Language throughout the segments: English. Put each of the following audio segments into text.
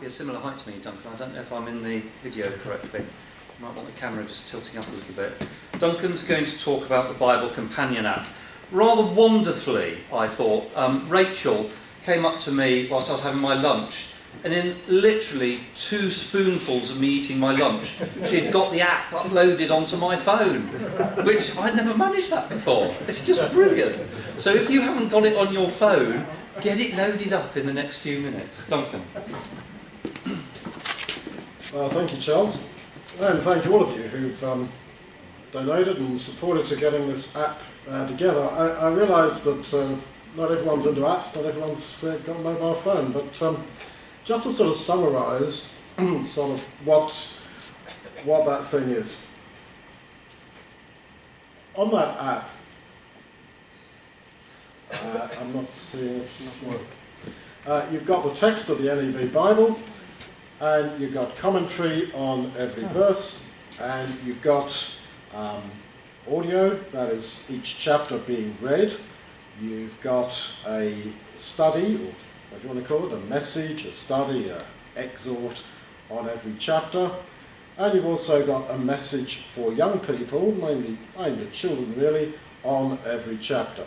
be a similar height to me, Duncan. I don't know if I'm in the video correctly. You might want the camera just tilting up a little bit. Duncan's going to talk about the Bible Companion app. Rather wonderfully, I thought, Rachel came up to me whilst I was having my lunch, and in literally 2 spoonfuls of me eating my lunch, she had got the app uploaded onto my phone, which I'd never managed that before. It's just brilliant. So if you haven't got it on your phone, get it loaded up in the next few minutes. Duncan. Thank you, Charles. And thank you all of you who've donated and supported to getting this app together. I realise that not everyone's into apps, not everyone's got a mobile phone, but just to sort of summarise sort of what that thing is. On that app, I'm not seeing it work. You've got the text of the NEV Bible, and you've got commentary on every verse, and you've got audio, that is each chapter being read. You've got a study, or what you want to call it, a message, a study, an exhort on every chapter. And you've also got a message for young people, mainly aimed at children really, on every chapter.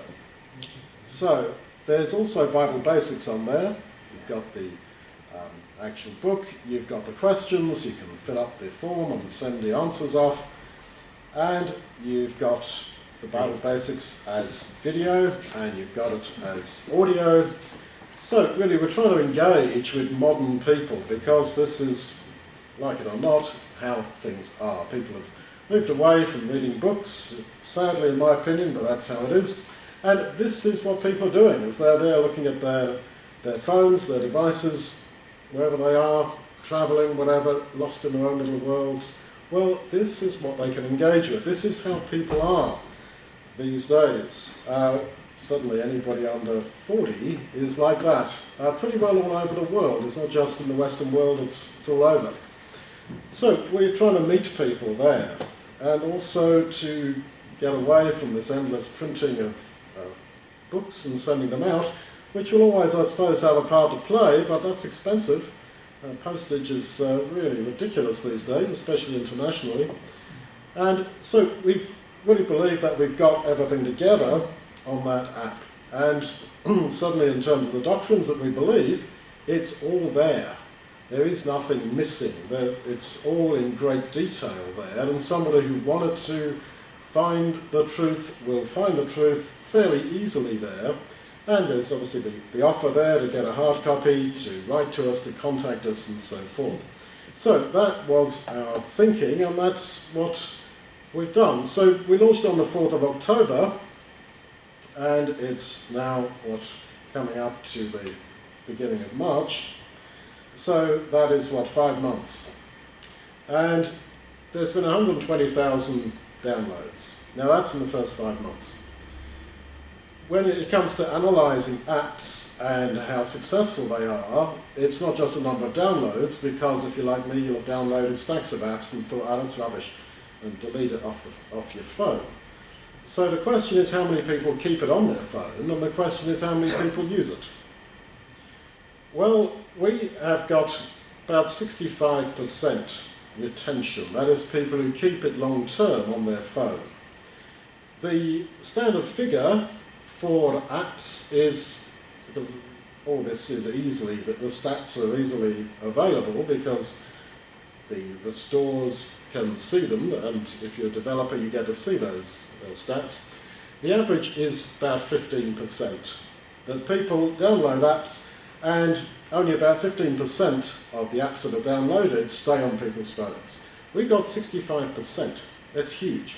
So there's also Bible Basics on there. You've got the actual book, you've got the questions, you can fill up the form and send the answers off, and you've got the Bible Basics as video, and you've got it as audio. So really we're trying to engage with modern people, because this is, like it or not, how things are. People have moved away from reading books, sadly in my opinion, but that's how it is. And this is what people are doing, is they're there looking at their phones, their devices, wherever they are, travelling, whatever, lost in their own little worlds. Well, this is what they can engage with. This is how people are these days. Suddenly anybody under 40 is like that. Pretty well all over the world. It's not just in the Western world, it's all over. So we're trying to meet people there, and also to get away from this endless printing of books and sending them out, which will always, I suppose, have a part to play, but that's expensive. Postage is really ridiculous these days, especially internationally. And so we've really believed that we've got everything together on that app. And suddenly, in terms of the doctrines that we believe, it's all there. There is nothing missing. It's all in great detail there, and somebody who wanted to find the truth will find the truth fairly easily there. And there's obviously the offer there to get a hard copy, to write to us, to contact us, and so forth. So that was our thinking, and that's what we've done. So we launched on the 4th of October, and it's now coming up to the beginning of March. So that is 5 months. And there's been 120,000 downloads. Now that's in the first 5 months. When it comes to analysing apps and how successful they are, it's not just a number of downloads, because if you're like me, you'll have downloaded stacks of apps and thought, oh, that's rubbish, and delete it off your phone. So the question is how many people keep it on their phone, and the question is how many people use it. Well, we have got about 65% retention. That is, people who keep it long term on their phone. The standard figure for apps is, because all this is easily, that the stats are easily available because the stores can see them, and if you're a developer you get to see those stats. The average is about 15%. That people download apps, and only about 15% of the apps that are downloaded stay on people's phones. We've got 65%. That's huge.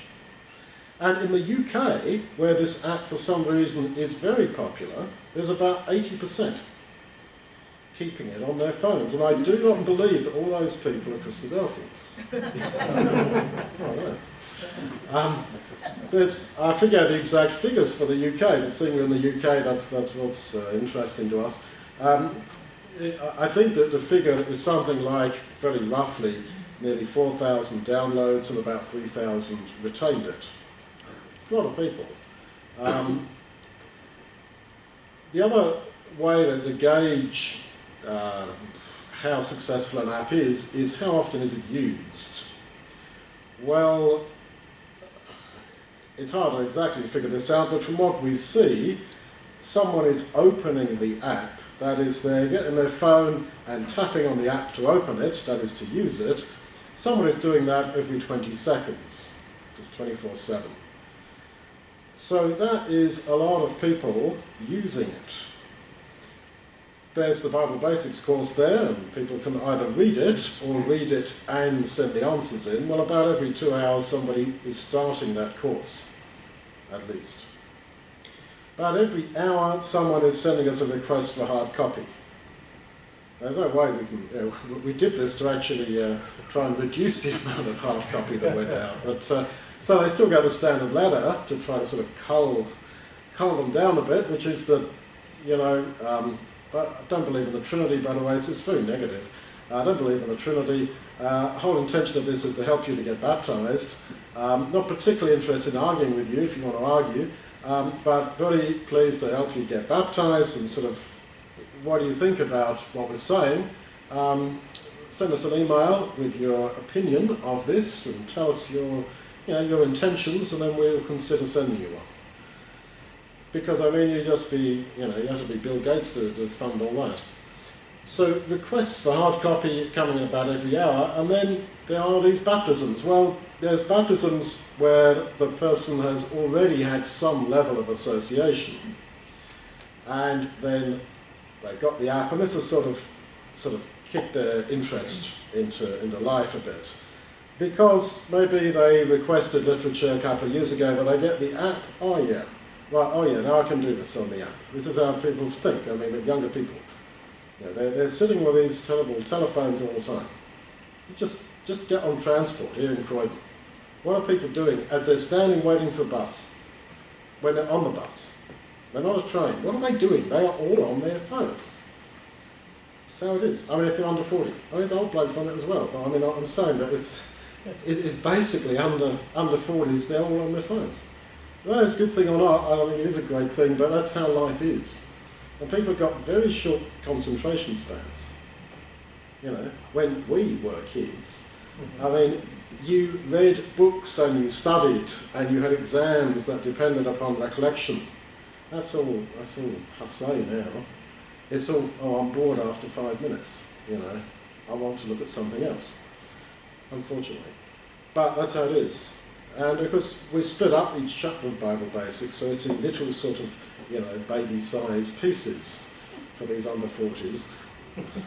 And in the UK, where this app for some reason is very popular, there's about 80% keeping it on their phones. And I do not believe that all those people are Christadelphians. I forget the exact figures for the UK, but seeing we're in the UK, that's what's interesting to us. I think that the figure is something like, very roughly, nearly 4,000 downloads and about 3,000 retained it. It's a lot of people. The other way to gauge how successful an app is how often is it used? Well, it's hard to exactly figure this out, but from what we see, someone is opening the app, that is, they're getting their phone and tapping on the app to open it, that is, to use it. Someone is doing that every 20 seconds, just 24/7. So that is a lot of people using it. There's the Bible Basics course there, and people can either read it or read it and send the answers in. Well, about every 2 hours somebody is starting that course, at least. About every hour someone is sending us a request for hard copy. There's no way we can, we did this to actually try and reduce the amount of hard copy that went out. But so they still go the standard ladder to try to sort of cull them down a bit, which is that, but I don't believe in the Trinity, by the way, so it's very negative. I don't believe in the Trinity. The whole intention of this is to help you to get baptised. Not particularly interested in arguing with you if you want to argue, but very pleased to help you get baptised and sort of what do you think about what we're saying. Send us an email with your opinion of this and tell us your intentions, and then we'll consider sending you one. Because, I mean, you have to be Bill Gates to fund all that. So requests for hard copy coming about every hour, and then there are these baptisms. Well, there's baptisms where the person has already had some level of association, and then they've got the app, and this has sort of kicked their interest into life a bit. Because maybe they requested literature a couple of years ago, but they get the app, now I can do this on the app. This is how people think, I mean, the younger people. They're sitting with these terrible telephones all the time. Just get on transport here in Croydon. What are people doing as they're standing waiting for a bus, when they're on the bus? They're not a train. What are they doing? They are all on their phones. That's how it is. I mean, if they're under 40. I mean, there's old blokes on it as well, but I mean, I'm saying that it's basically under 40s, they're all on their phones. Well, it's a good thing or not, I don't think it is a great thing, but that's how life is. And people have got very short concentration spans. When we were kids, I mean, you read books and you studied and you had exams that depended upon recollection. That's all passé now. It's all, I'm bored after 5 minutes, I want to look at something else, unfortunately. But that's how it is. And of course, we split up each chapter of Bible Basics, so it's in little sort of, baby-sized pieces for these under 40s.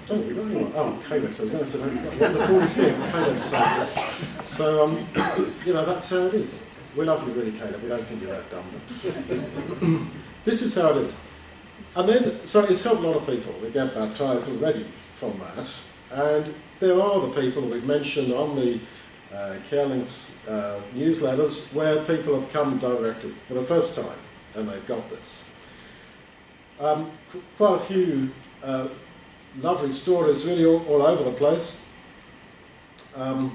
Don't we got anyone? Oh, Caleb says, no, so we've got the under 40s here, Caleb says. So, that's how it is. We love you really, Caleb, we don't think you're that dumb. But this is how it is. And then, so it's helped a lot of people. We get baptised already from that. And there are the people that we've mentioned on the Carelinks newsletters where people have come directly for the first time and they've got this. Quite a few lovely stories really all over the place. 2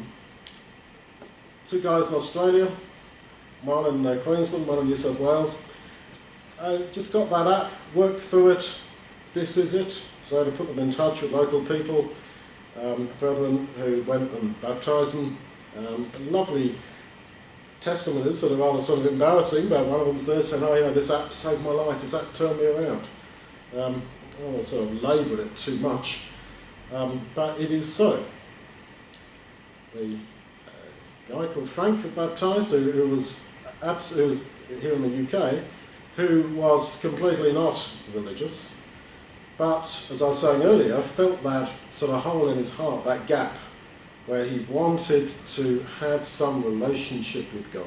guys in Australia, one in Queensland, one in New South Wales. Just got that app, worked through it, this is it. So to put them in touch with local people, brethren who went and baptised them. Lovely testimonies that are rather sort of embarrassing, but one of them's there saying, this app saved my life, this app turned me around. I don't want to sort of labour it too much, but it is so. The guy called Frank who baptised, who was here in the UK, who was completely not religious, but, as I was saying earlier, felt that sort of hole in his heart, that gap, where he wanted to have some relationship with God.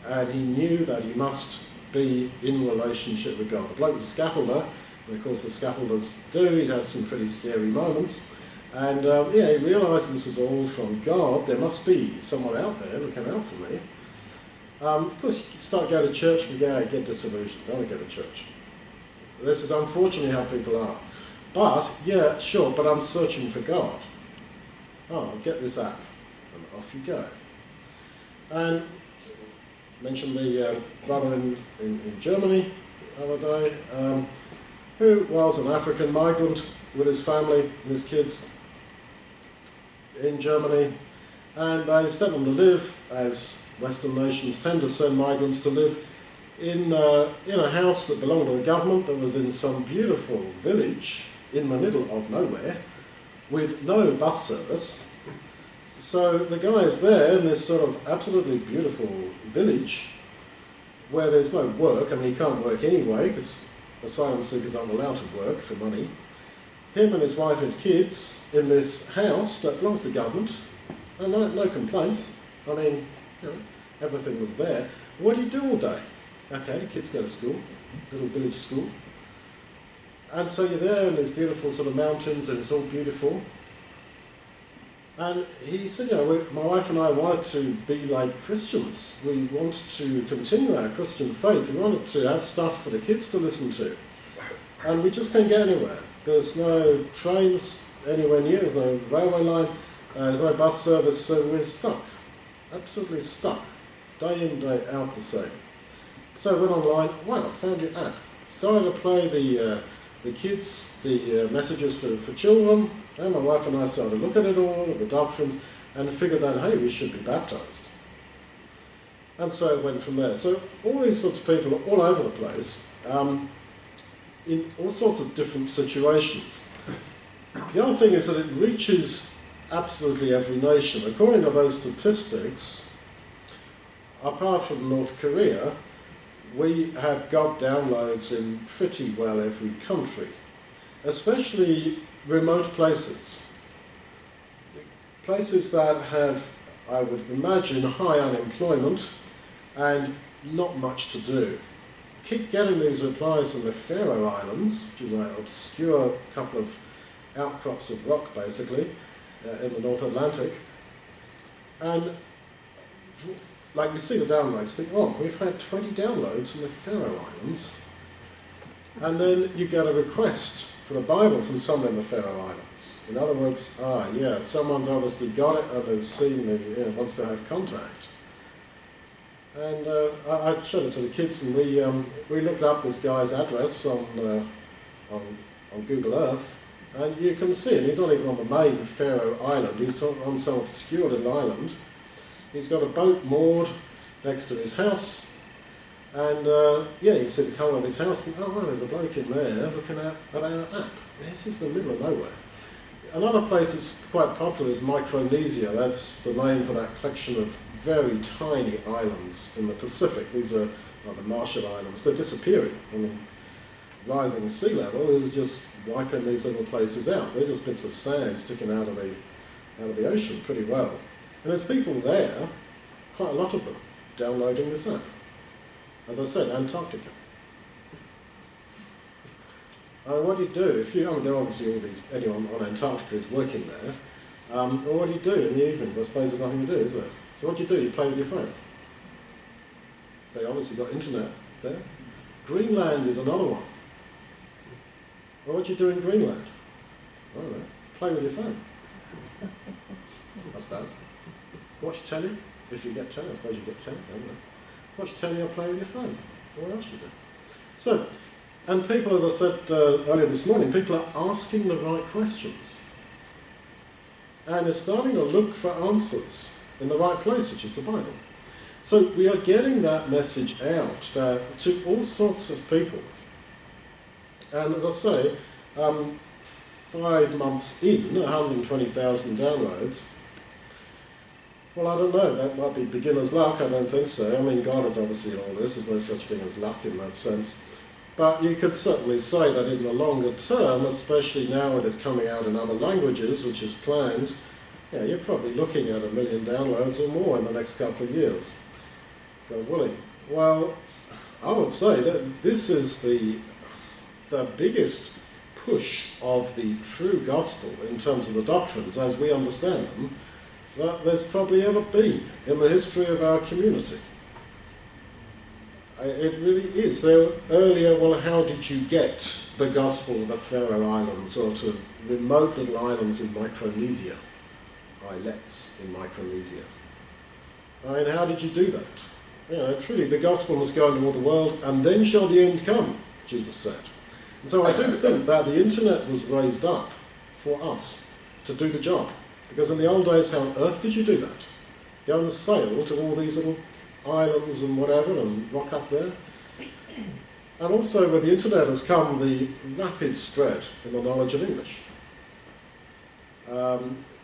And he knew that he must be in relationship with God. The bloke was a scaffolder, and of course the scaffolders do, he'd had some pretty scary moments. And he realised this is all from God, there must be someone out there looking out for me. Of course, you start going to church and get disillusioned, don't want to go to church. This is unfortunately how people are. But, yeah, sure, but I'm searching for God. Oh, get this app, and off you go. And I mentioned the brother in Germany the other day, who was an African migrant with his family and his kids, in Germany, and they sent them to live, as Western nations tend to send migrants to live, in a house that belonged to the government that was in some beautiful village in the middle of nowhere with no bus service. So the guy is there in this sort of absolutely beautiful village where there's no work. I mean, he can't work anyway because asylum seekers aren't allowed to work for money. Him and his wife and his kids in this house that belongs to the government, and no complaints. I mean, everything was there. What do you do all day? Okay, the kids go to school, little village school. And so you're there in these beautiful sort of mountains and it's all beautiful. And he said, my wife and I wanted to be like Christians. We wanted to continue our Christian faith. We wanted to have stuff for the kids to listen to. And we just can't get anywhere. There's no trains anywhere near, there's no railway line, there's no bus service, so we're stuck. Absolutely stuck. Day in, day out the same. So I went online, wow, found your app. Started to play the kids, the messages for children, and my wife and I started to look at it all, at the doctrines, and figured that, hey, we should be baptised. And so it went from there. So all these sorts of people are all over the place, in all sorts of different situations. The other thing is that it reaches absolutely every nation. According to those statistics, apart from North Korea, we have got downloads in pretty well every country, especially remote places. Places that have, I would imagine, high unemployment and not much to do. Keep getting these replies from the Faroe Islands, which is an obscure couple of outcrops of rock, basically, in the North Atlantic. And like we see the downloads, think, oh, we've had 20 downloads from the Faroe Islands. And then you get a request for a Bible from someone in the Faroe Islands. In other words, someone's obviously got it and has seen me, wants to have contact. And I showed it to the kids, and we looked up this guy's address on Google Earth, and you can see it. He's not even on the main Faroe Island. He's on some obscure little island. He's got a boat moored next to his house, and you can see the colour of his house. And, oh, well, there's a bloke in there looking at our app. This is the middle of nowhere. Another place that's quite popular is Micronesia. That's the name for that collection of very tiny islands in the Pacific. These are like the Marshall Islands. They're disappearing. I mean, rising sea level is just wiping these little places out. They're just bits of sand sticking out of the ocean pretty well. And there's people there, quite a lot of them, downloading this app. As I said, Antarctica. What do you do if you? I mean, there are obviously anyone on Antarctica is working there. Well, what do you do in the evenings? I suppose there's nothing to do, is there? So what do? You play with your phone. They obviously got internet there. Greenland is another one. Well, what do you do in Greenland? I don't know. Play with your phone. I suppose. Watch telly. If you get telly, I suppose you get telly. I don't know. Watch telly or play with your phone. What else do you do? So, and people, as I said earlier this morning, people are asking the right questions. And they're starting to look for answers in the right place, which is the Bible. So we are getting that message out to all sorts of people. And as I say, 5 months in, 120,000 downloads. Well, I don't know, that might be beginner's luck, I don't think so. I mean, God is obviously in all this, there's no such thing as luck in that sense. But you could certainly say that in the longer term, especially now with it coming out in other languages, which is planned, you're probably looking at 1 million downloads or more in the next couple of years. God willing. Well, I would say that this is the biggest push of the true gospel in terms of the doctrines as we understand them that there's probably ever been in the history of our community. It really is. Earlier, well, how did you get the gospel of the Faroe Islands or to remote little islands in Micronesia? Islets in Micronesia. I mean, how did you do that? Truly, the gospel must go into all the world, and then shall the end come, Jesus said. And so I do think that the internet was raised up for us to do the job. Because in the old days, how on earth did you do that? Go and sail to all these little islands and whatever and rock up there? And also with the internet has come the rapid spread in the knowledge of English.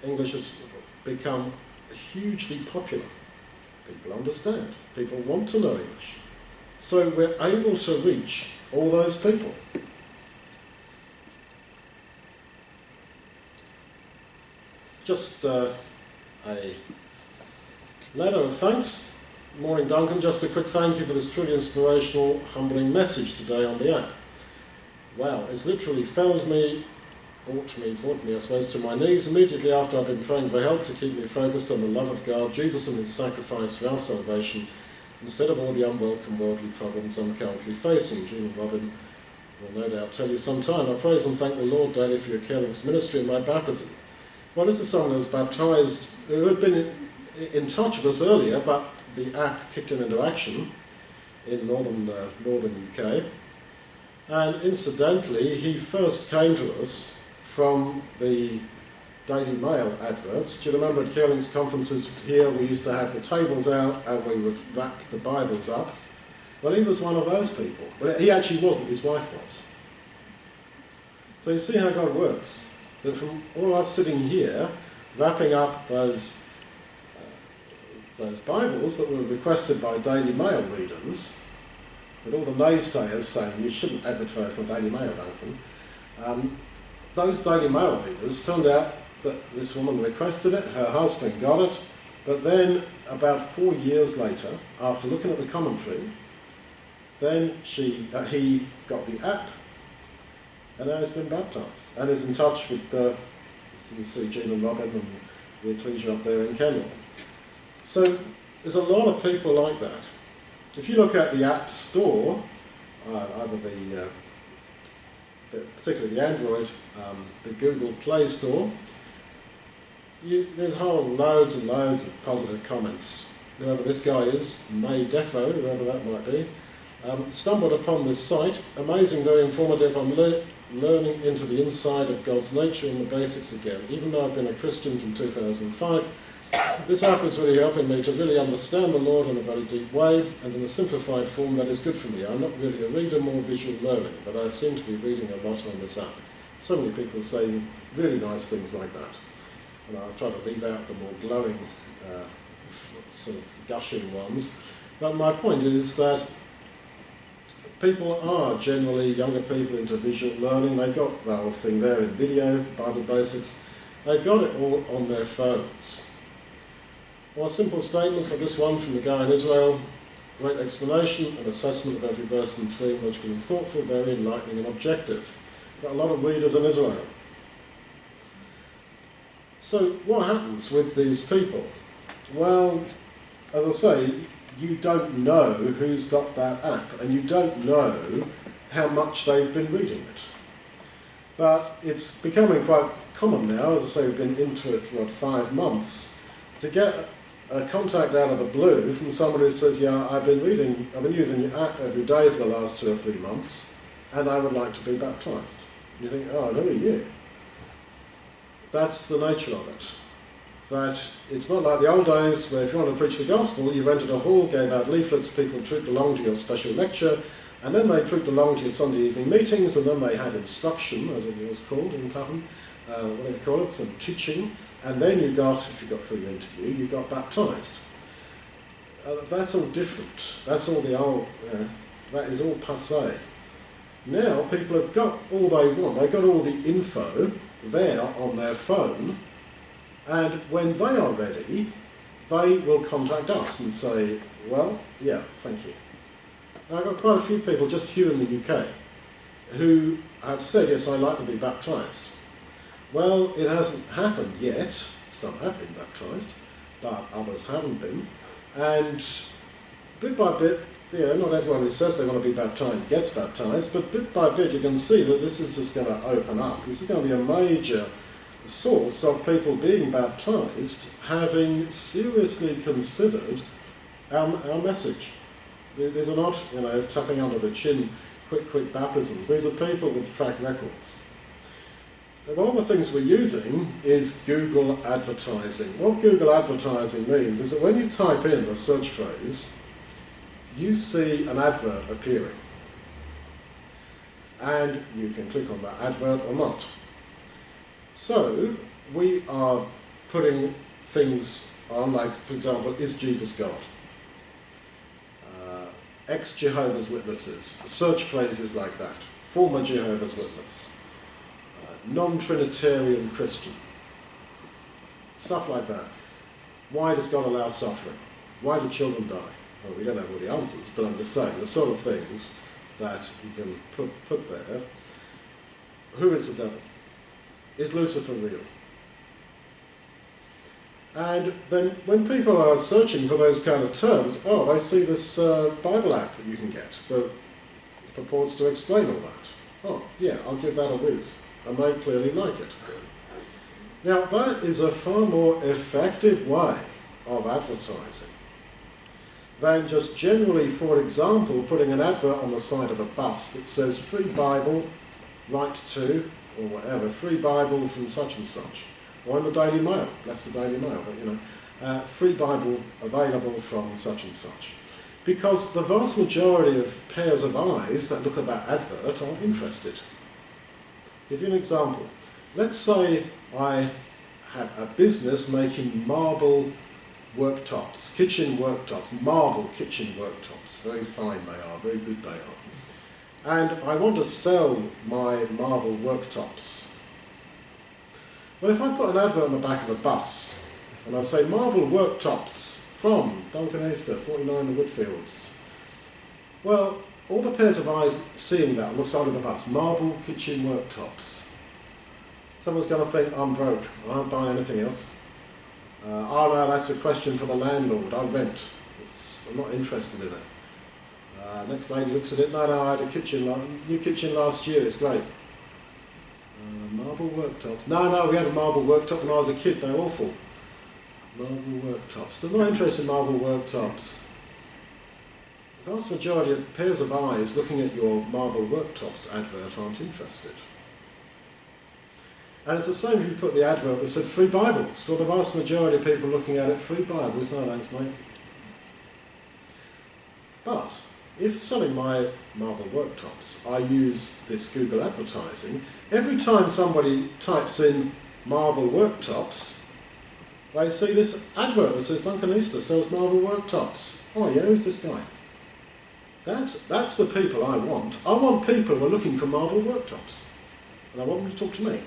English has become hugely popular. People understand. People want to know English. So we're able to reach all those people. Just a letter of thanks. Morning, Duncan. Just a quick thank you for this truly inspirational, humbling message today on the app. Wow, it's literally brought me, I suppose, to my knees immediately after I've been praying for help to keep me focused on the love of God, Jesus and his sacrifice for our salvation, instead of all the unwelcome worldly problems I'm currently facing. Jean and Robin will no doubt tell you sometime. I praise and thank the Lord daily for your Careling's ministry and my baptism. Well, this is someone who's baptised, who had been in touch with us earlier, but the app kicked him into action in northern UK. And incidentally, he first came to us from the Daily Mail adverts. Do you remember at Careling's conferences here we used to have the tables out and we would wrap the Bibles up? Well, he was one of those people. But he actually wasn't, his wife was. So you see how God works. That from all of us sitting here, wrapping up those Bibles that were requested by Daily Mail readers, with all the naysayers saying you shouldn't advertise on Daily Mail, Duncan, those Daily Mail readers turned out that this woman requested it, her husband got it, but then about 4 years later, after looking at the commentary, then he got the app and now he's been baptised and is in touch with as you can see, Jean and Robin and the ecclesia up there in Kenmore. So there's a lot of people like that. If you look at the App Store, either particularly the Android, the Google Play Store, there's loads and loads of positive comments. Whoever this guy is, May Defo, whoever that might be, stumbled upon this site. Amazing, very informative. I'm learning into the inside of God's nature and the basics again. Even though I've been a Christian from 2005, this app is really helping me to really understand the Lord in a very deep way and in a simplified form that is good for me. I'm not really a reader, more visual learning, but I seem to be reading a lot on this app. So many people saying really nice things like that. And I've tried to leave out the more glowing, sort of gushing ones. But my point is that people are generally, younger people, into visual learning. They got the whole thing there in video, Bible basics. They got it all on their phones. Well, simple statements like this one from the guy in Israel. Great explanation and assessment of every verse and theme, logical and thoughtful, very enlightening and objective. Got a lot of readers in Israel. So what happens with these people? Well, as I say, you don't know who's got that app, and you don't know how much they've been reading it. But it's becoming quite common now, as I say, we've been into it for 5 months, to get a contact out of the blue from someone who says, yeah, I've been using your app every day for the last 2 or 3 months, and I would like to be baptised. You think, oh, who are you? That's the nature of it. That it's not like the old days where if you want to preach the gospel, you rented a hall, gave out leaflets, people trooped along to your special lecture, and then they trooped along to your Sunday evening meetings, and then they had instruction, as it was called in Clapham, whatever you call it, some teaching, and then you got, if you got through the interview, you got baptised. That's all different. That's all the old, that is all passé. Now people have got all they want. They've got all the info there on their phone, and when they are ready, they will contact us and say, well, yeah, thank you. Now, I've got quite a few people just here in the UK who have said, yes, I'd like to be baptised. Well, it hasn't happened yet. Some have been baptised, but others haven't been. And bit by bit, not everyone who says they want to be baptised gets baptised, but bit by bit you can see that this is just going to open up. This is going to be a major source of people being baptised having seriously considered our message. These are not, tapping under the chin, quick baptisms. These are people with track records. One of the things we're using is Google advertising. What Google advertising means is that when you type in a search phrase, you see an advert appearing. And you can click on that advert or not. So we are putting things on, like, for example, is Jesus God? Ex-Jehovah's Witnesses, search phrases like that. Former Jehovah's Witness. Non-Trinitarian Christian. Stuff like that. Why does God allow suffering? Why do children die? Well, we don't have all the answers, but I'm just saying the sort of things that you can put there. Who is the devil? Is Lucifer real? And then when people are searching for those kind of terms, oh, they see this Bible app that you can get that purports to explain all that. Oh, yeah, I'll give that a whiz. And they clearly like it. Now, that is a far more effective way of advertising than just generally, for example, putting an advert on the side of a bus that says free Bible, right to, or whatever, free Bible from such and such. Or in the Daily Mail, bless the Daily Mail, but you know, free Bible available from such and such. Because the vast majority of pairs of eyes that look at that advert are interested. Give you an example. Let's say I have a business making marble worktops, kitchen worktops, marble kitchen worktops. Very fine they are, very good they are. And I want to sell my marble worktops. Well, if I put an advert on the back of a bus, and I say marble worktops from Duncan Easter, 49 the Woodfields, well, all the pairs of eyes seeing that on the side of the bus, marble kitchen worktops. Someone's going to think, I'm broke, I aren't buying anything else. Oh no, that's a question for the landlord, I rent. I'm not interested in it. Next lady looks at it, no, I had a new kitchen last year, it's great. Marble worktops. No, we had a marble worktop when I was a kid, they're awful. Marble worktops. They're not interested in marble worktops. The vast majority of pairs of eyes looking at your marble worktops advert aren't interested. And it's the same if you put the advert that said free Bibles. So the vast majority of people looking at it, free Bibles, no thanks mate. But if selling my marble worktops, I use this Google advertising, every time somebody types in marble worktops, they see this advert that says Duncan Easter sells marble worktops. Oh yeah, who's this guy? That's the people I want. I want people who are looking for marble worktops. And I want them to talk to me.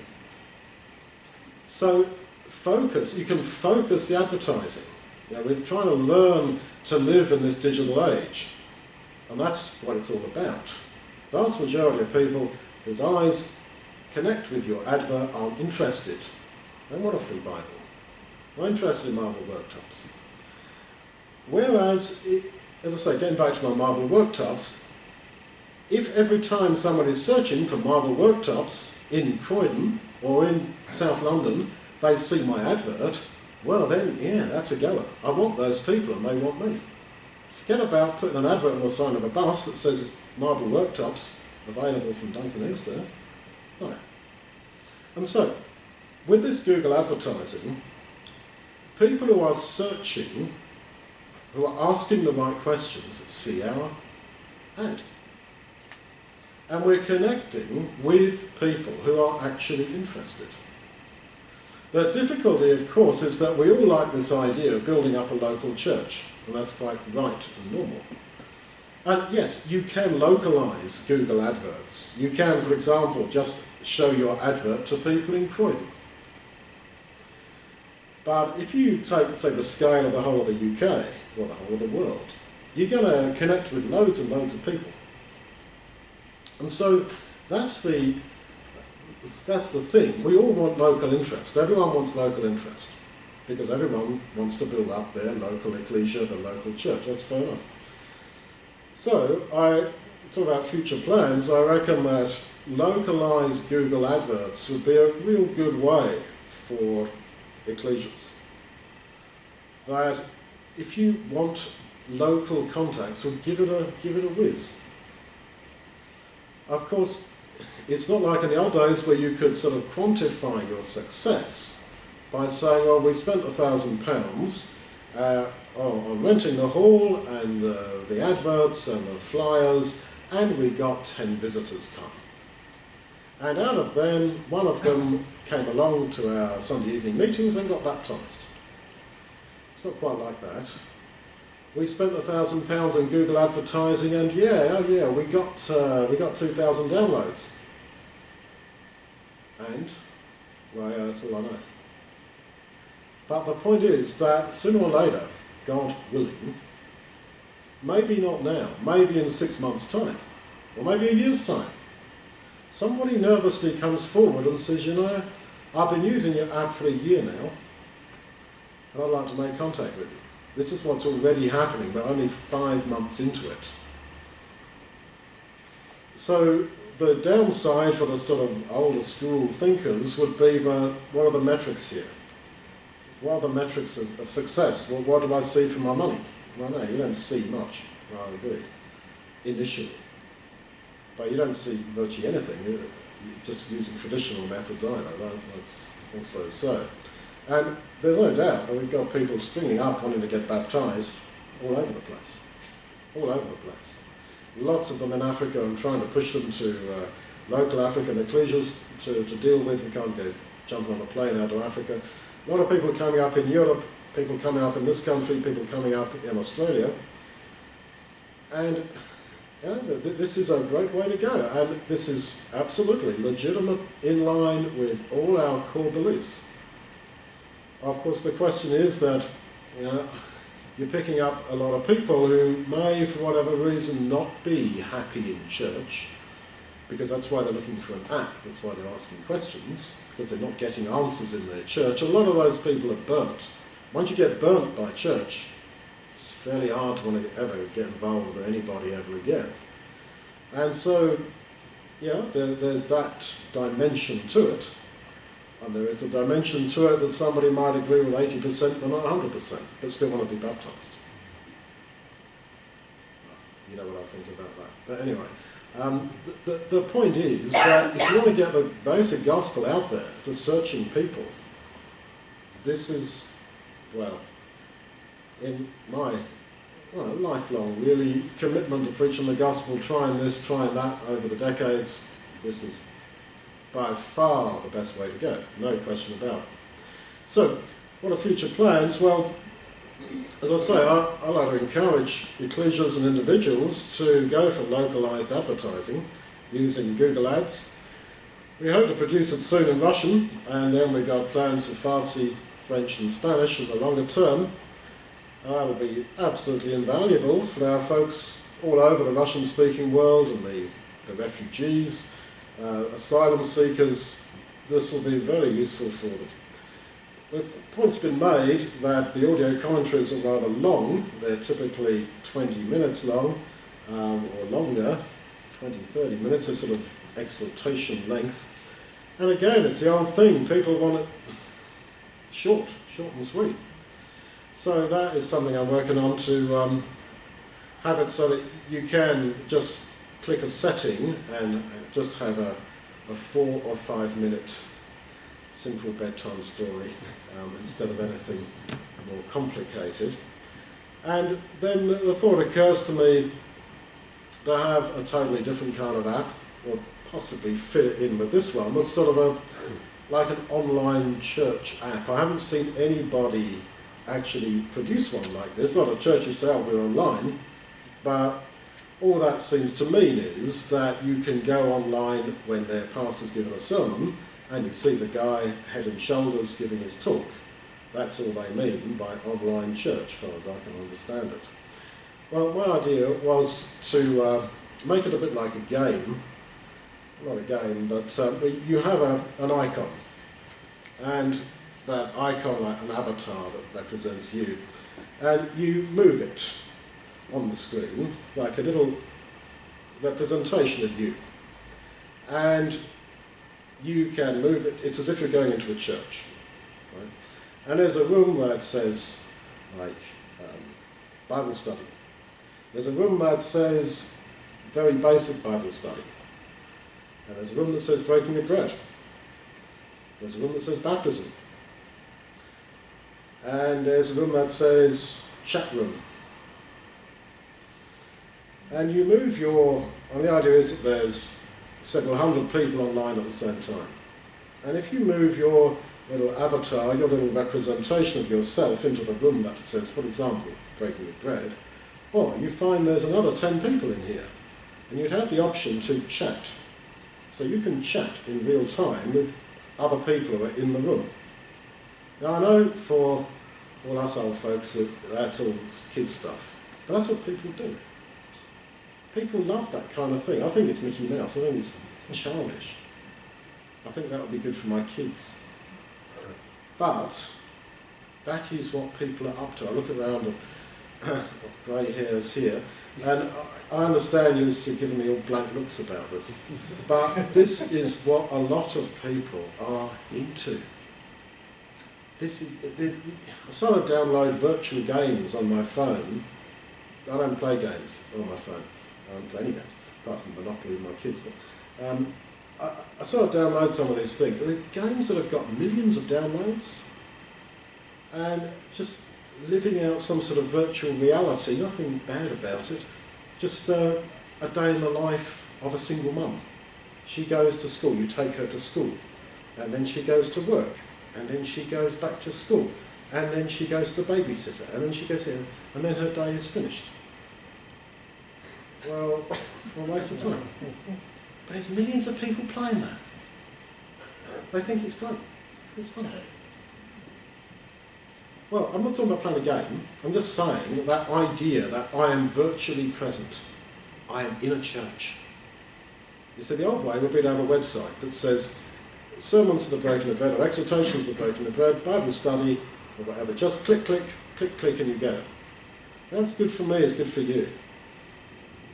So focus, you can focus the advertising. You know, we're trying to learn to live in this digital age. And that's what it's all about. The vast majority of people whose eyes connect with your advert are interested. They want a free Bible. They're interested in marble worktops. Whereas, as I say, getting back to my marble worktops, if every time someone is searching for marble worktops in Croydon or in South London, they see my advert, well then, yeah, that's a goer. I want those people and they want me. Forget about putting an advert on the side of a bus that says marble worktops available from Duncan Easter. No. And so, with this Google advertising, people who are searching, who are asking the right questions, see our ad. And we're connecting with people who are actually interested. The difficulty, of course, is that we all like this idea of building up a local church, and that's quite right and normal. And yes, you can localise Google adverts. You can, for example, just show your advert to people in Croydon. But if you take, say, the scale of the whole of the UK, or the whole of the world, you're going to connect with loads and loads of people. And so that's the thing. We all want local interest. Everyone wants local interest, because everyone wants to build up their local ecclesia, the local church. That's fair enough. So, I talk about future plans. I reckon that localised Google adverts would be a real good way for ecclesias. That if you want local contacts, well, give it a whiz. Of course, it's not like in the old days where you could sort of quantify your success by saying, well, we spent £1,000 on renting the hall and the adverts and the flyers, and we got 10 visitors come. And out of them, one of them came along to our Sunday evening meetings and got baptised. It's not quite like that. We spent £1,000 on Google advertising, and we got 2,000 downloads. And, well, yeah, that's all I know. But the point is that sooner or later, God willing, maybe not now, maybe in 6 months' time, or maybe a year's time, somebody nervously comes forward and says, you know, I've been using your app for a year now, and I'd like to make contact with you. This is what's already happening, but only 5 months into it. So the downside for the sort of older school thinkers would be, but what are the metrics here? What are the metrics of success? Well, what do I see for my money? Well, no, you don't see much, I agree, initially. But you don't see virtually anything. You're just using traditional methods either. That's also so. And there's no doubt that we've got people springing up wanting to get baptised all over the place. All over the place. Lots of them in Africa. I'm trying to push them to local African ecclesias to deal with. We can't go jumping on a plane out to Africa. A lot of people coming up in Europe, people coming up in this country, people coming up in Australia. And you know, this is a great way to go. And this is absolutely legitimate, in line with all our core beliefs. Of course, the question is that you're picking up a lot of people who may, for whatever reason, not be happy in church, because that's why they're looking for an app, that's why they're asking questions, because they're not getting answers in their church. A lot of those people are burnt. Once you get burnt by church, it's fairly hard to want to ever get involved with anybody ever again. And so, there's that dimension to it. And there is the dimension to it that somebody might agree with 80% but not 100%, but still want to be baptised. You know what I think about that. But anyway, the point is that if you want to get the basic gospel out there to searching people, this is, well, in my lifelong, really, commitment to preaching the gospel, trying this, trying that over the decades, this is by far the best way to go, no question about it. So, what are future plans? Well, as I say, I like to encourage ecclesias and individuals to go for localised advertising using Google Ads. We hope to produce it soon in Russian, and then we've got plans for Farsi, French and Spanish in the longer term. That'll be absolutely invaluable for our folks all over the Russian-speaking world and the refugees, asylum seekers. This will be very useful for them. The point's been made that the audio commentaries are rather long. They're typically 20 minutes long, or longer, 20, 30 minutes, a sort of exhortation length. And again, it's the old thing, people want it short and sweet. So that is something I'm working on, to have it so that you can just click a setting and just have a 4 or 5 minute simple bedtime story instead of anything more complicated. And then the thought occurs to me to have a totally different kind of app, or possibly fit it in with this one, that's sort of like an online church app. I haven't seen anybody actually produce one like this. Not a church itself, we're online, but all that seems to mean is that you can go online when their pastor's giving a sermon and you see the guy head and shoulders giving his talk. That's all they mean by online church, as far as I can understand it. Well, my idea was to make it a bit like a game. Not a game, but you have an icon, and that icon, like an avatar that represents you, and you move it on the screen like a little representation of you, and you can move it. It's as if you're going into a church, right? And there's a room that says like Bible study. There's a room that says very basic Bible study. And there's a room that says breaking of bread. There's a room that says baptism. And there's a room that says chat room. And you move and the idea is that there's several hundred people online at the same time. And if you move your little avatar, your little representation of yourself into the room that says, for example, breaking of bread, you find there's another 10 people in here. And you'd have the option to chat. So you can chat in real time with other people who are in the room. Now I know for all us old folks that's all kid stuff, but that's what people do. People love that kind of thing. I think it's Mickey Mouse, I think it's childish. I think that would be good for my kids. But that is what people are up to. I look around and grey hairs here, and I understand you're giving me all blank looks about this, but this is what a lot of people are into. I sort of download virtual games on my phone. I don't play games on my phone. I don't play any games, apart from Monopoly with my kids. But I sort of download some of these things. They're games that have got millions of downloads, and just living out some sort of virtual reality, nothing bad about it, just a day in the life of a single mum. She goes to school, you take her to school, and then she goes to work, and then she goes back to school, and then she goes to the babysitter, and then she goes here, and then her day is finished. Well, what a waste of time. But there's millions of people playing that. They think it's great. It's fun. Well, I'm not talking about playing a game. I'm just saying that idea that I am virtually present. I am in a church. You see, the old way would be to have a website that says sermons of the breaking of bread, or exhortations of the breaking of bread, Bible study, or whatever. Just click, click, click, click, and you get it. That's good for me, it's good for you.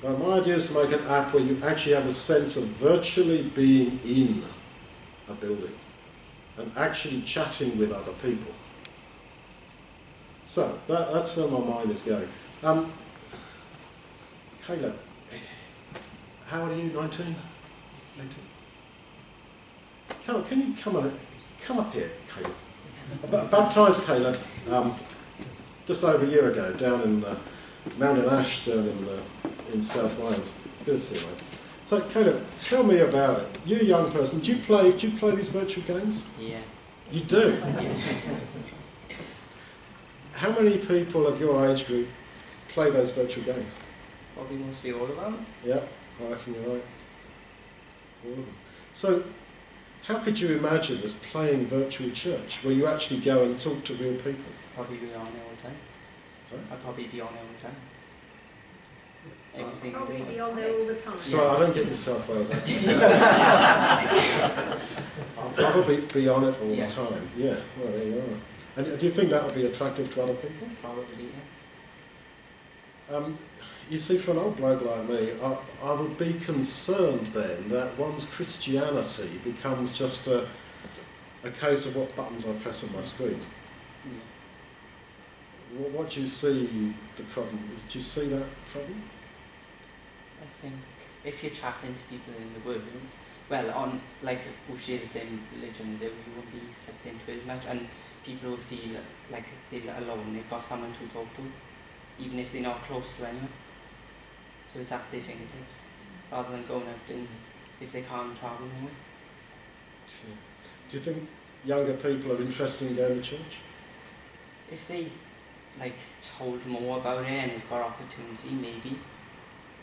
But my idea is to make an app where you actually have a sense of virtually being in a building and actually chatting with other people. So, that's where my mind is going. Caleb, how old are you, 19? 18? Can you come up here, Caleb? I baptised Caleb just over a year ago down in Mountain Ash down in South Wales. Good to see you, mate. So, Caleb, tell me about it. You're a young person. Do you play these virtual games? Yeah. You do? Yeah. How many people of your age group play those virtual games? Probably mostly all of them. Yeah, I reckon you're right. All of them. So, how could you imagine this playing virtual church where you actually go and talk to real people? Probably be on there all the time. Sorry? I'd probably be on there all the time. Every single Probably day. be on there all the time. So I don't get your South Wales accent. I'll probably be on it all the time. Yeah, well, there you are. And do you think that would be attractive to other people? Probably, yeah. You see, for an old bloke like me, I would be concerned then that one's Christianity becomes just a case of what buttons I press on my screen. Yeah. What do you see the problem? Do you see that problem? I think if you're chatting to people in the world, well, on like who share the same religion as you, you won't be sucked into it as much, and people will feel like they're alone. They've got someone to talk to, even if they're not close to anyone. So it's at their fingertips, rather than going out and if they can't travel anywhere. Do you think younger people are interested in going to church? If they like told more about it and they've got opportunity, maybe.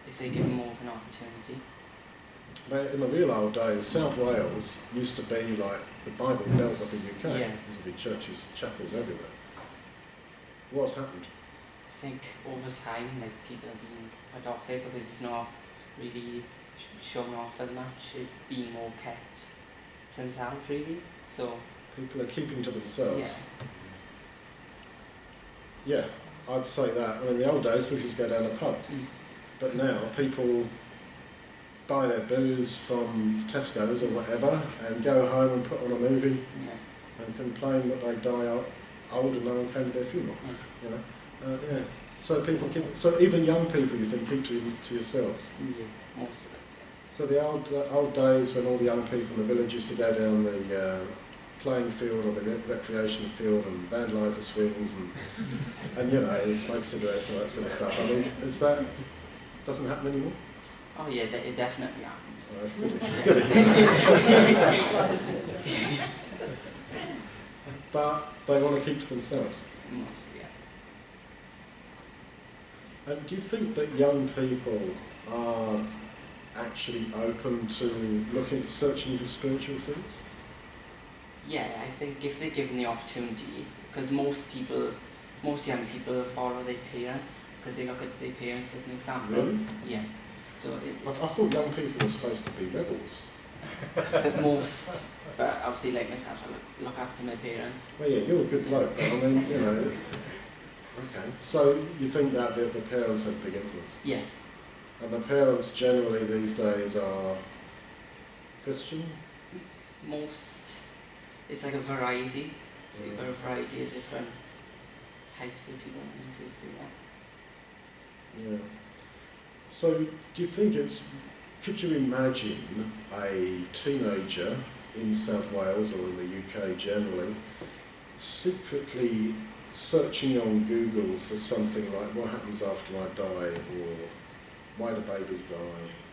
If they give them more of an opportunity. But in the real old days, South Wales used to be like the Bible Belt of the UK. Yeah. There used to be churches, chapels everywhere. What's happened? I think over time, like people have been adopted because it's not really shown off as much. It's being more kept to themselves, really. So People are keeping to themselves. yeah. Yeah, I'd say that. I mean, in the old days, people used to go down a pub. But now, people buy their booze from Tesco's or whatever and go home and put on a movie and complain that they die old and no one came to their funeral. You know? Yeah. So people keep, so even young people, you think, keep to yourselves. Yeah, most of it. So the old days when all the young people in the village used to go down the playing field or the recreation field and vandalise the swings and you know, smoke cigarettes and all that sort of stuff. I mean, doesn't happen anymore? Oh yeah, it definitely happens. Oh, that's good. But they want to keep to themselves. Mostly, yeah. And do you think that young people are actually open to searching for spiritual things? Yeah, I think if they're given the opportunity, because most young people follow their parents, because they look at their parents as an example. Really? Yeah. So I thought young people were supposed to be rebels. most, but obviously like myself, I look up to my parents. Well, yeah, you're a good bloke, but I mean, you know. Okay, so you think that the parents have a big influence? Yeah. And the parents generally these days are Christian? Most, it's like a variety. So you've got a variety of different types of people influencing that. Yeah. So do you think could you imagine a teenager in South Wales or in the UK generally secretly searching on Google for something like what happens after I die, or why do babies die,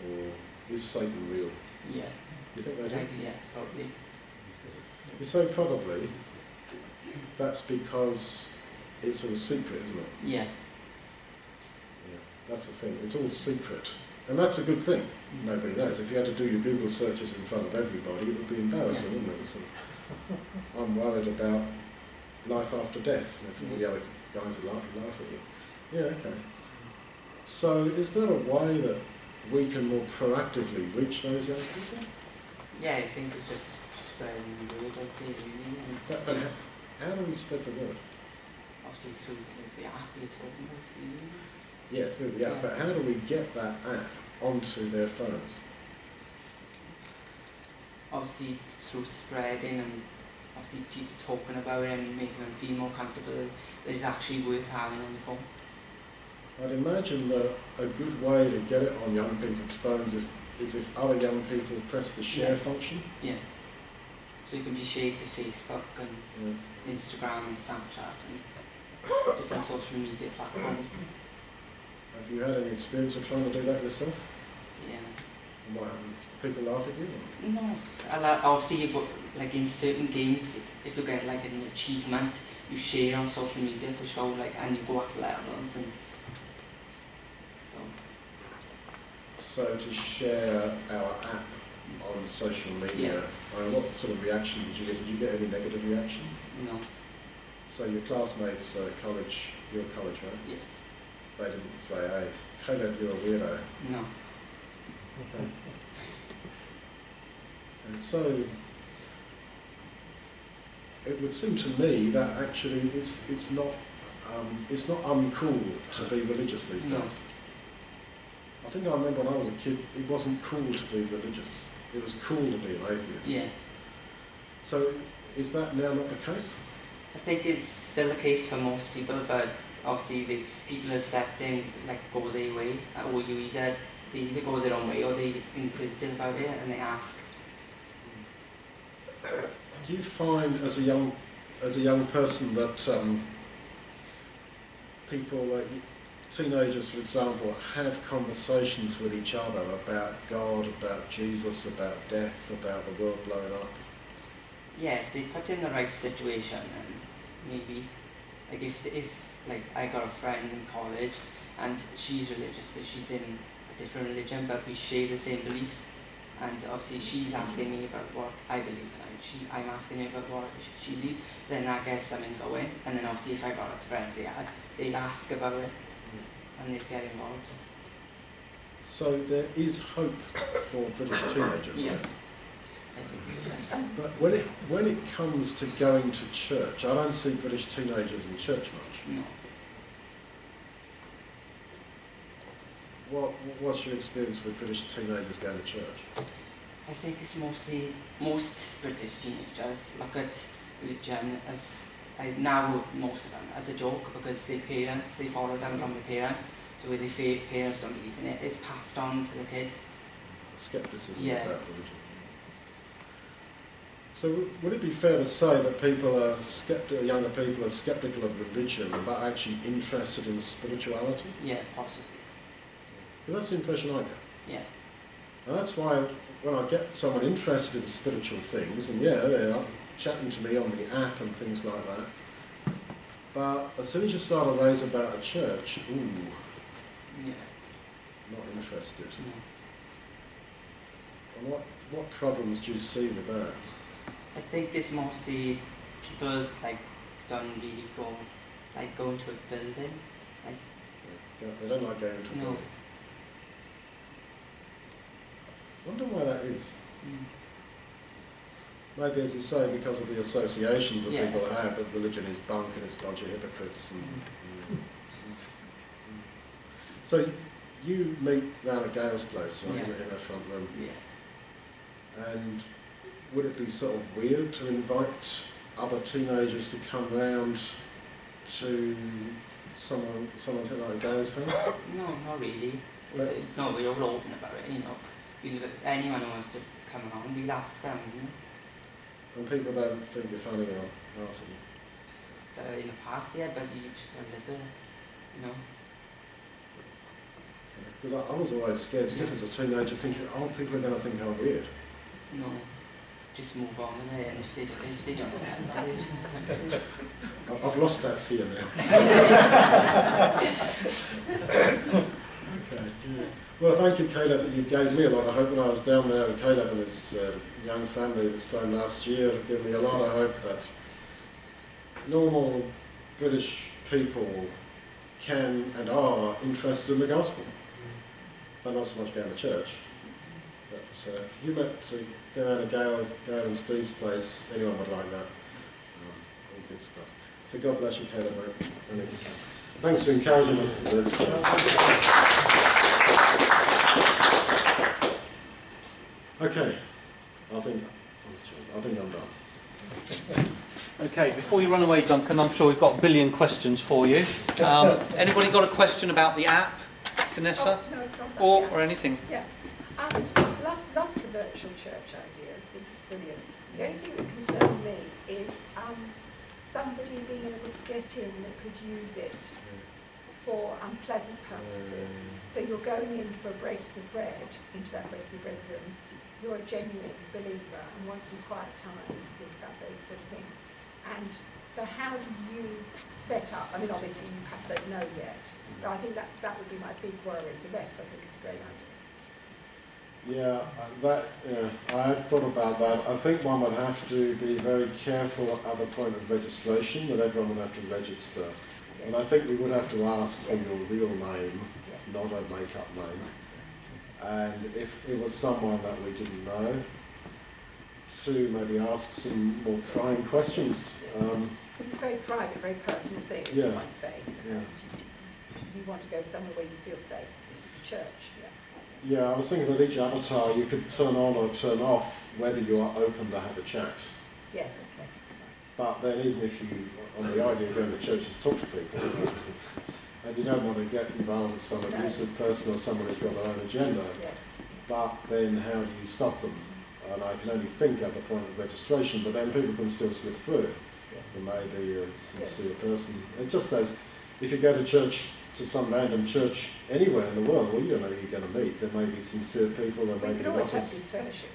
or is Satan real? Yeah. You think they do? Yeah, probably. You say probably. That's because it's all secret, isn't it? Yeah. Yeah, that's the thing. It's all secret. And that's a good thing. Nobody knows. If you had to do your Google searches in front of everybody, it would be embarrassing, wouldn't it? Sort of, I'm worried about life after death. If all the other guys are laughing, laugh at you. Yeah, okay. So is there a way that we can more proactively reach those young people? Yeah, I think it's just spreading the word out there, really. And But how do we spread the word? obviously through the app you're talking about, really. Yeah, through the app. Yeah. But how do we get that app onto their phones? Obviously through spreading and obviously people talking about it and making them feel more comfortable that it's actually worth having on the phone. I'd imagine that a good way to get it on young people's phones is if other young people press the share function. Yeah. So you can be shared to Facebook and Yeah. Instagram and Snapchat and different social media platforms. Have you had any experience of trying to do that yourself? Yeah. And what happened? People laugh at you? No. Obviously, like in certain games, if you get like an achievement, you share on social media to show like, and you go up levels and so. So to share our app on social media, what sort of reaction did you get? Did you get any negative reaction? No. So your classmates at college, you're at college, right? Yeah. They didn't say, hey, Caleb, you're a weirdo. No. Okay. And so it would seem to me that actually it's not uncool to be religious these No. days. I think I remember when I was a kid, it wasn't cool to be religious. It was cool to be an atheist. Yeah. So is that now not the case? I think it's still the case for most people, but obviously the people accepting like go their way, or they either go their own way or they're inquisitive about it and they ask. Do you find as a young person that people, teenagers for example, have conversations with each other about God, about Jesus, about death, about the world blowing up? Yeah, if they put in the right situation, and maybe, like if like I got a friend in college and she's religious but she's in a different religion but we share the same beliefs, and obviously she's asking me about what I believe and I'm asking her about what she believes, then that gets something going, and then obviously if I got friends they'll ask about it and they'll get involved. So there is hope for British teenagers Yeah. then? I think so. But when it comes to going to church, I don't see British teenagers in church much. No. What's your experience with British teenagers going to church? I think it's mostly, most British teenagers look at religion as, now most of them, as a joke, because their parents, they follow them from the parents, so where their parents don't believe in it, it's passed on to the kids. scepticism Yeah. about religion. So would it be fair to say that younger people are sceptical of religion but actually interested in spirituality? Yeah, possibly. Because that's the impression I get. Yeah. And that's why when I get someone interested in spiritual things, and yeah, they are chatting to me on the app and things like that, but as soon as you start to raise about a church, Yeah. not interested. No. And what problems do you see with that? I think it's mostly people like don't really go into a building. Like They don't like going to a No. building. I wonder why that is. mm, Maybe, as you say, because of the associations that Yeah. people have that religion is bunk and it's a bunch of hypocrites. And, So you meet round at Gail's place, right, Yeah. in her front room, yeah. and would it be sort of weird to invite other teenagers to come round to someone's like Gail's house? No, not really. But- No, we're all open about it, you know. Anyone who wants to come along, we'll ask them, you know. And people don't think you're funny or laughing. In the past, yeah, but you just gotta live with it, you know. Because I was always scared, stiff as a teenager, thinking, oh, people are going to think I'm weird. No, just move on with it, and if they don't understand, that's it. I've lost that fear now. Okay. Well, thank you, Caleb, that you gave me a lot of hope when I was down there. And Caleb and his young family this time last year have given me a lot of hope that normal British people can and are interested in the gospel, but not so much going to church. But if you met to go around to Gail and Steve's place, anyone would like that. All good stuff. So God bless you, Caleb, mate. And thanks for encouraging us to this. Okay, I think I'm done. Okay, before you run away, Duncan, I'm sure we've got a billion questions for you. Anybody got a question about the app, Vanessa? Oh, no, not that, Or anything? yeah. Love the virtual church idea. I think it's brilliant. The only thing that concerns me is somebody being able to get in that could use it for unpleasant purposes. So you're going in for a breaking of bread, into that breaking of bread room. You're a genuine believer and want some quiet time to think about those sort of things. And so how do you set up, I mean obviously you perhaps don't know yet, but I think that would be my big worry. The rest I think is a great idea. Yeah, I had thought about that. I think one would have to be very careful at the point of registration, that everyone would have to register. Yes. And I think we would have to ask for Yes. your real name, Yes. not a make-up name. And if it was someone that we didn't know, to maybe ask some more prying questions. Because it's a very private, very personal thing, it's Yeah. one's faith. Yeah. You want to go somewhere where you feel safe. This is a church. Yeah, I was thinking that each avatar you could turn on or turn off whether you are open to have a chat. Yes, okay. But then even if you, on the idea of going to church is talk to people, and you don't want to get involved with some abusive person or someone who's got their own agenda, Yes. but then how do you stop them? And I can only think at the point of registration, but then people can still slip through. There may be a sincere person. It just goes, if you go to church, to some random church anywhere in the world, well, you don't know who you're going to meet. There may be sincere people, there may We be can always have not. disfellowship.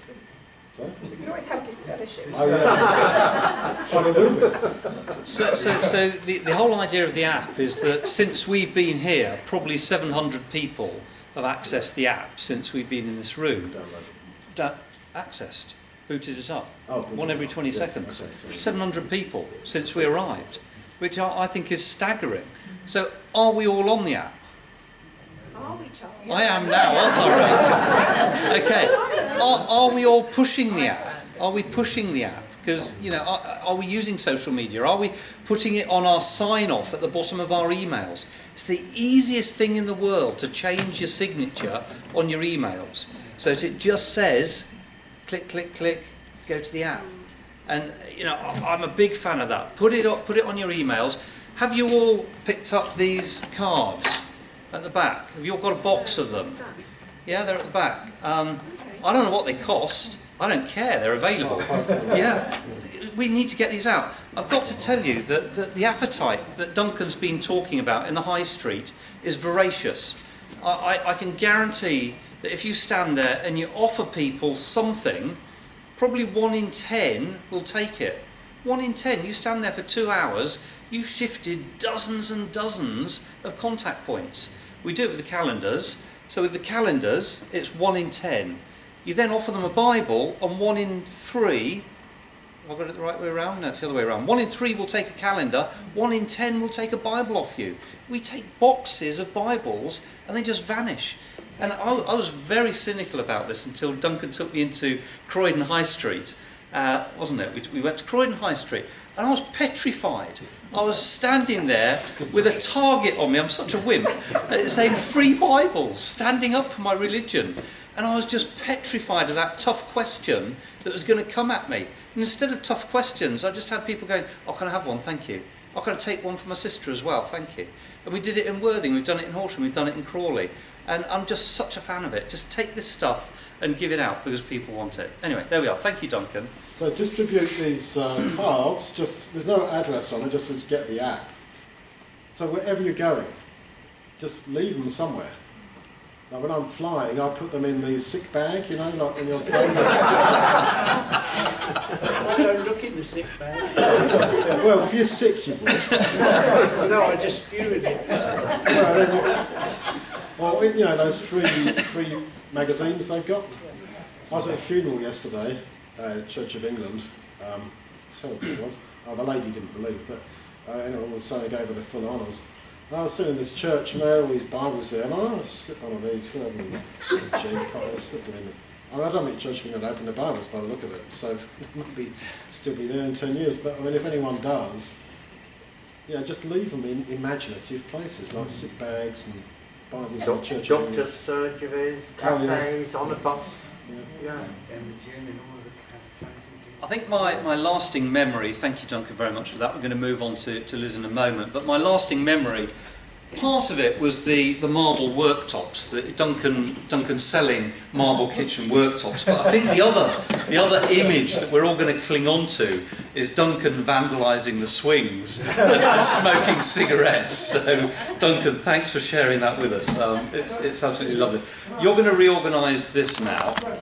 So? We can always have disfellowship. Oh, yeah. Oh, there will be. So the whole idea of the app is that since we've been here, probably 700 people have accessed the app since we've been in this room. Accessed, booted it up. Oh, One every 20 yes, seconds. okay, sorry. 700 people since we arrived, which I think is staggering. So are we all on the app? Are we, Charlie? I am now, aren't I, Rachel? Okay. Are we all pushing the app? Are we pushing the app? Because, you know, are we using social media? Are we putting it on our sign-off at the bottom of our emails? It's the easiest thing in the world to change your signature on your emails. So that it just says, click, click, click, go to the app. And, you know, I'm a big fan of that. Put it on your emails. Have you all picked up these cards at the back? Have you all got a box of them? Yeah, they're at the back. I don't know what they cost. I don't care. They're available. Yeah. We need to get these out. I've got to tell you that the appetite that Duncan's been talking about in the high street is voracious. I can guarantee that if you stand there and you offer people something, probably 1 in 10 will take it. 1 in 10. You stand there for 2 hours, you've shifted dozens and dozens of contact points. We do it with the calendars. So with the calendars, it's 1 in 10. You then offer them a Bible, and 1 in 3... Have I got it the right way around? No, it's the other way around. 1 in 3 will take a calendar, 1 in 10 will take a Bible off you. We take boxes of Bibles and they just vanish. And I was very cynical about this until Duncan took me into Croydon High Street, wasn't it? We went to Croydon High Street and I was petrified. I was standing there with a target on me, I'm such a wimp, saying free Bibles, standing up for my religion. And I was just petrified of that tough question that was going to come at me. And instead of tough questions, I just had people going, oh, can I have one? Thank you. Oh, can I take one for my sister as well? Thank you. And we did it in Worthing, we've done it in Horsham, we've done it in Crawley. And I'm just such a fan of it. Just take this stuff and give it out because people want it. Anyway, there we are. Thank you, Duncan. So distribute these cards. Just there's no address on it, just as get the app. So wherever you're going, just leave them somewhere. Like when I'm flying, I put them in the sick bag, you know, like when you're playing. I don't look in the sick bag. Yeah, well, if you're sick, you would. No, I just spew in it. Well, you know, those free magazines they've got. I was at a funeral yesterday, Church of England. Terrible it was. Oh, the lady didn't believe, but anyway, all of a sudden they gave her the full honours. And I was sitting in this church and there were all these Bibles there, and I slipped one of these, you know, slipped them in. I don't think Church of England opened the Bibles by the look of it, so it might still be there in 10 years. But I mean, if anyone does, yeah, just leave them in imaginative places like sick bags and Bibles in the Church of England. Doctors' surgeries, cafes, on the bus. Yeah. I think my lasting memory, thank you Duncan very much for that, we're going to move on to Liz in a moment, but my lasting memory, part of it was the marble worktops, Duncan selling marble kitchen worktops, but I think the other image that we're all going to cling on to is Duncan vandalising the swings and smoking cigarettes. So Duncan, thanks for sharing that with us. It's absolutely lovely. You're going to reorganise this now.